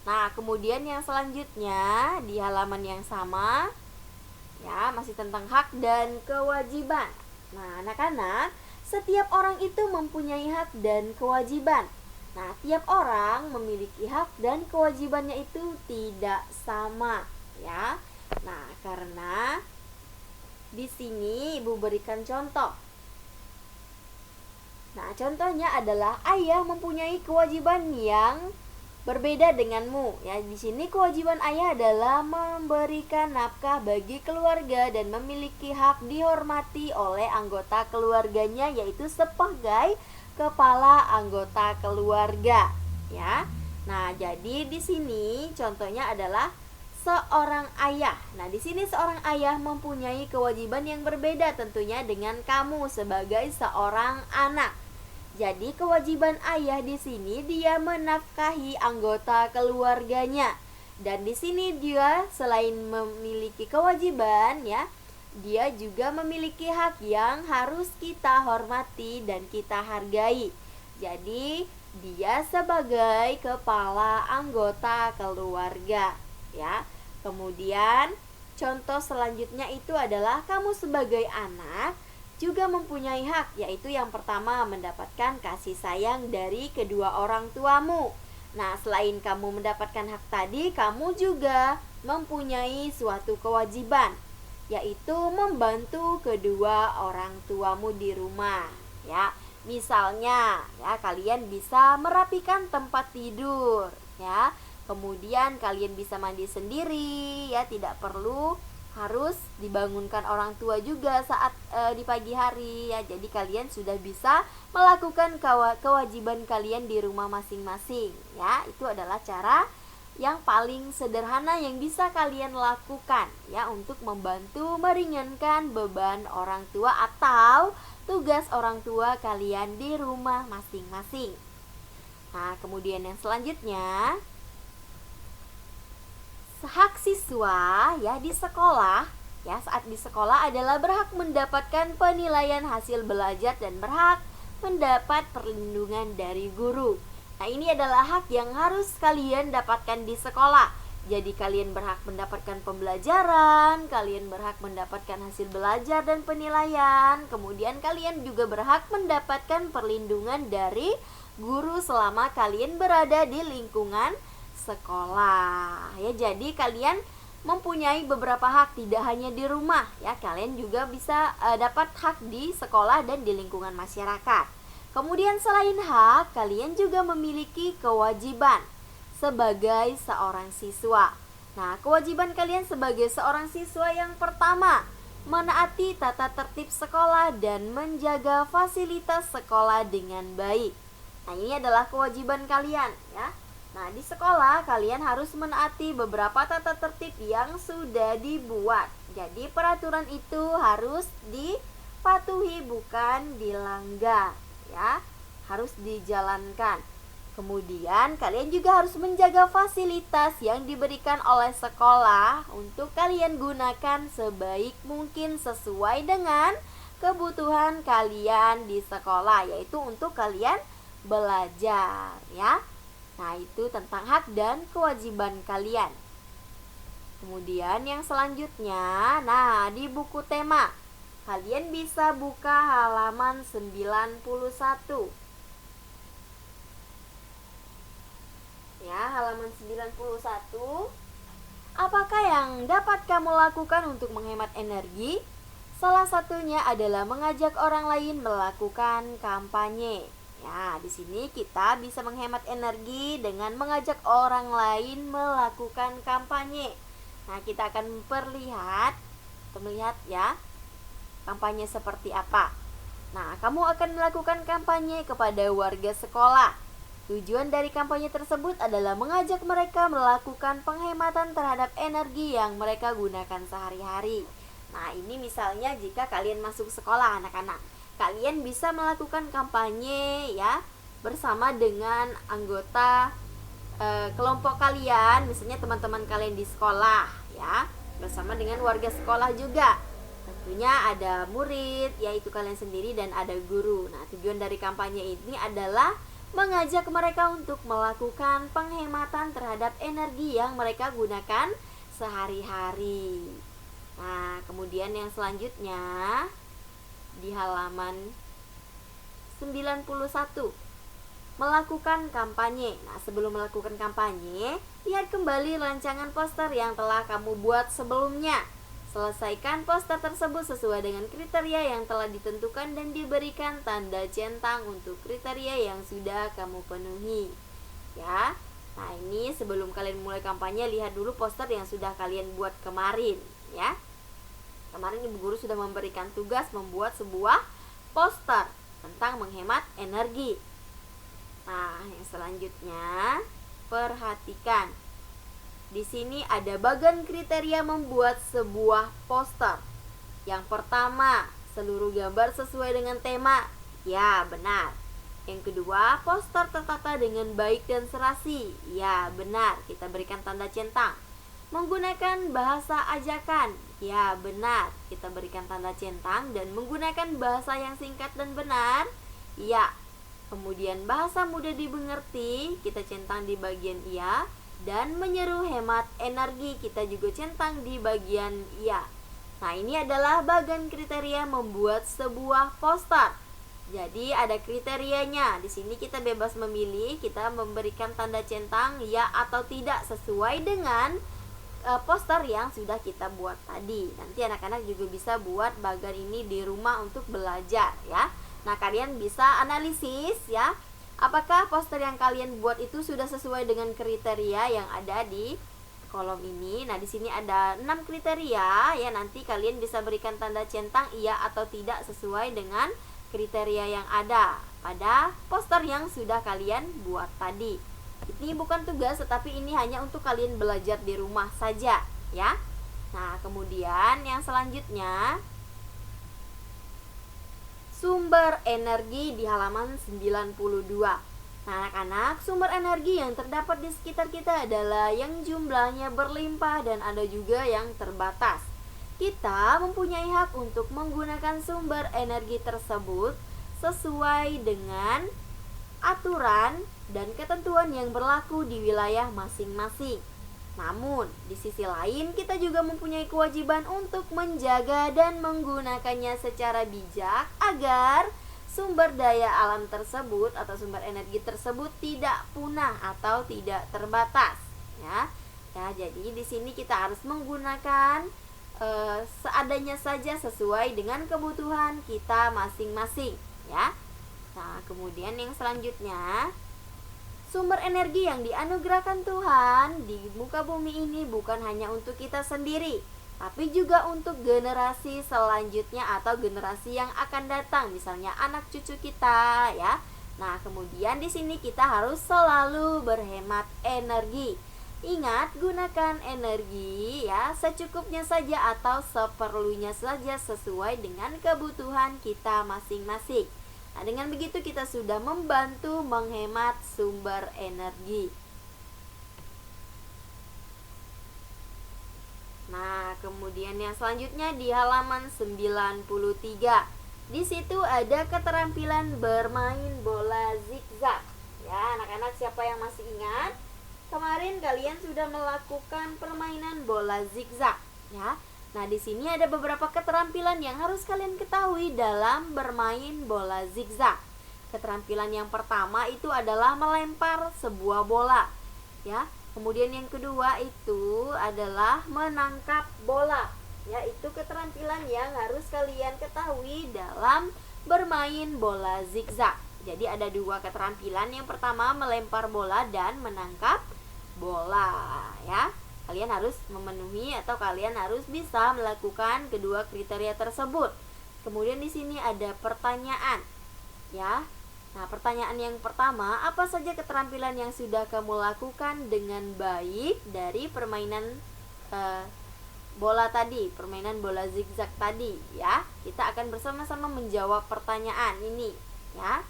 Nah, kemudian yang selanjutnya di halaman yang sama, ya, masih tentang hak dan kewajiban. Nah, anak-anak, setiap orang itu mempunyai hak dan kewajiban. Nah, tiap orang memiliki hak dan kewajibannya itu tidak sama, ya. Nah, karena di sini Ibu berikan contoh. Nah, contohnya adalah ayah mempunyai kewajiban yang berbeda denganmu. Ya, di sini kewajiban ayah adalah memberikan nafkah bagi keluarga dan memiliki hak dihormati oleh anggota keluarganya, yaitu sebagai kepala anggota keluarga, ya. Nah, jadi di sini contohnya adalah seorang ayah. Nah, di sini seorang ayah mempunyai kewajiban yang berbeda tentunya dengan kamu sebagai seorang anak. Jadi kewajiban ayah di sini dia menafkahi anggota keluarganya. Dan di sini dia selain memiliki kewajiban, ya, dia juga memiliki hak yang harus kita hormati dan kita hargai. Jadi dia sebagai kepala anggota keluarga, ya. Kemudian contoh selanjutnya itu adalah kamu sebagai anak juga mempunyai hak, yaitu yang pertama mendapatkan kasih sayang dari kedua orang tuamu. Nah, selain kamu mendapatkan hak tadi, kamu juga mempunyai suatu kewajiban, yaitu membantu kedua orang tuamu di rumah, ya. Misalnya, ya, kalian bisa merapikan tempat tidur, ya. Kemudian kalian bisa mandi sendiri, ya, tidak perlu harus dibangunkan orang tua juga saat di pagi hari, ya. Jadi kalian sudah bisa melakukan kewajiban kalian di rumah masing-masing, ya. Itu adalah cara yang paling sederhana yang bisa kalian lakukan, ya, untuk membantu meringankan beban orang tua atau tugas orang tua kalian di rumah masing-masing. Nah, kemudian yang selanjutnya, hak siswa, ya, di sekolah, ya, saat di sekolah adalah berhak mendapatkan penilaian hasil belajar dan berhak mendapat perlindungan dari guru. Nah, ini adalah hak yang harus kalian dapatkan di sekolah. Jadi kalian berhak mendapatkan pembelajaran, kalian berhak mendapatkan hasil belajar dan penilaian. Kemudian kalian juga berhak mendapatkan perlindungan dari guru selama kalian berada di lingkungan sekolah, ya. Jadi kalian mempunyai beberapa hak, tidak hanya di rumah, ya. Kalian juga bisa dapat hak di sekolah dan di lingkungan masyarakat. Kemudian selain hak, kalian juga memiliki kewajiban sebagai seorang siswa. Nah, kewajiban kalian sebagai seorang siswa yang pertama, menaati tata tertib sekolah dan menjaga fasilitas sekolah dengan baik. Nah, ini adalah kewajiban kalian, ya. Nah, di sekolah kalian harus menaati beberapa tata tertib yang sudah dibuat. Jadi peraturan itu harus dipatuhi, bukan dilanggar, ya. Harus dijalankan. Kemudian kalian juga harus menjaga fasilitas yang diberikan oleh sekolah untuk kalian gunakan sebaik mungkin sesuai dengan kebutuhan kalian di sekolah, yaitu untuk kalian belajar, ya. Nah, itu tentang hak dan kewajiban kalian. Kemudian yang selanjutnya, nah, di buku tema kalian bisa buka halaman 91. Ya, halaman 91. Apakah yang dapat kamu lakukan untuk menghemat energi? Salah satunya adalah mengajak orang lain melakukan kampanye. Ya, di sini kita bisa menghemat energi dengan mengajak orang lain melakukan kampanye. Nah, kita akan melihat, ya, kampanye seperti apa. Nah, kamu akan melakukan kampanye kepada warga sekolah. Tujuan dari kampanye tersebut adalah mengajak mereka melakukan penghematan terhadap energi yang mereka gunakan sehari-hari. Nah, ini misalnya jika kalian masuk sekolah, anak-anak, kalian bisa melakukan kampanye, ya, bersama dengan anggota kelompok kalian, misalnya teman-teman kalian di sekolah, ya, bersama dengan warga sekolah juga. Tentunya ada murid, yaitu kalian sendiri, dan ada guru. Nah, tujuan dari kampanye ini adalah mengajak mereka untuk melakukan penghematan terhadap energi yang mereka gunakan sehari-hari. Nah, kemudian yang selanjutnya di halaman 91, melakukan kampanye. Nah, sebelum melakukan kampanye, lihat kembali rancangan poster yang telah kamu buat sebelumnya. Selesaikan poster tersebut sesuai dengan kriteria yang telah ditentukan dan diberikan tanda centang untuk kriteria yang sudah kamu penuhi. Ya. Nah, ini sebelum kalian mulai kampanye, lihat dulu poster yang sudah kalian buat kemarin, ya. Kemarin Ibu Guru sudah memberikan tugas membuat sebuah poster tentang menghemat energi. Nah, yang selanjutnya, perhatikan. Di sini ada bagian kriteria membuat sebuah poster. Yang pertama, seluruh gambar sesuai dengan tema. Ya, benar. Yang kedua, poster tertata dengan baik dan serasi. Ya, benar. Kita berikan tanda centang. Menggunakan bahasa ajakan. Ya, benar. Kita berikan tanda centang. Dan menggunakan bahasa yang singkat dan benar. Ya. Kemudian bahasa mudah dimengerti, kita centang di bagian iya. Dan menyeru hemat energi, kita juga centang di bagian iya. Nah, ini adalah bagian kriteria membuat sebuah poster. Jadi ada kriterianya. Di sini kita bebas memilih, kita memberikan tanda centang ya atau tidak sesuai dengan poster yang sudah kita buat tadi. Nanti anak-anak juga bisa buat bagian ini di rumah untuk belajar, ya. Nah, kalian bisa analisis, ya. Apakah poster yang kalian buat itu sudah sesuai dengan kriteria yang ada di kolom ini? Nah, di sini ada 6 kriteria, ya. Nanti kalian bisa berikan tanda centang iya atau tidak sesuai dengan kriteria yang ada pada poster yang sudah kalian buat tadi. Ini bukan tugas, tetapi ini hanya untuk kalian belajar di rumah saja, ya. Nah, kemudian yang selanjutnya, sumber energi di halaman 92. Nah, anak-anak, sumber energi yang terdapat di sekitar kita adalah yang jumlahnya berlimpah dan ada juga yang terbatas. Kita mempunyai hak untuk menggunakan sumber energi tersebut sesuai dengan aturan dan ketentuan yang berlaku di wilayah masing-masing. Namun, di sisi lain kita juga mempunyai kewajiban untuk menjaga dan menggunakannya secara bijak agar sumber daya alam tersebut atau sumber energi tersebut tidak punah atau tidak terbatas, ya. Ya, jadi di sini kita harus menggunakan seadanya saja sesuai dengan kebutuhan kita masing-masing, ya. Nah, kemudian yang selanjutnya, sumber energi yang dianugerahkan Tuhan di muka bumi ini bukan hanya untuk kita sendiri, tapi juga untuk generasi selanjutnya atau generasi yang akan datang, misalnya anak cucu kita, ya. Nah, kemudian di sini kita harus selalu berhemat energi. Ingat, gunakan energi ya secukupnya saja atau seperlunya saja sesuai dengan kebutuhan kita masing-masing. Nah, dengan begitu kita sudah membantu menghemat sumber energi. Nah, kemudian yang selanjutnya di halaman 93. Di situ ada keterampilan bermain bola zigzag. Ya, anak-anak siapa yang masih ingat? Kemarin kalian sudah melakukan permainan bola zigzag, ya. Nah, di sini ada beberapa keterampilan yang harus kalian ketahui dalam bermain bola zigzag. Keterampilan yang pertama itu adalah melempar sebuah bola, ya. Kemudian yang kedua itu adalah menangkap bola, ya. Itu keterampilan yang harus kalian ketahui dalam bermain bola zigzag. Jadi ada dua keterampilan. Yang pertama melempar bola dan menangkap bola, ya. Kalian harus memenuhi atau kalian harus bisa melakukan kedua kriteria tersebut. Kemudian di sini ada pertanyaan, ya. Nah, pertanyaan yang pertama, apa saja keterampilan yang sudah kamu lakukan dengan baik dari permainan bola tadi, permainan bola zigzag tadi, ya. Kita akan bersama-sama menjawab pertanyaan ini, ya.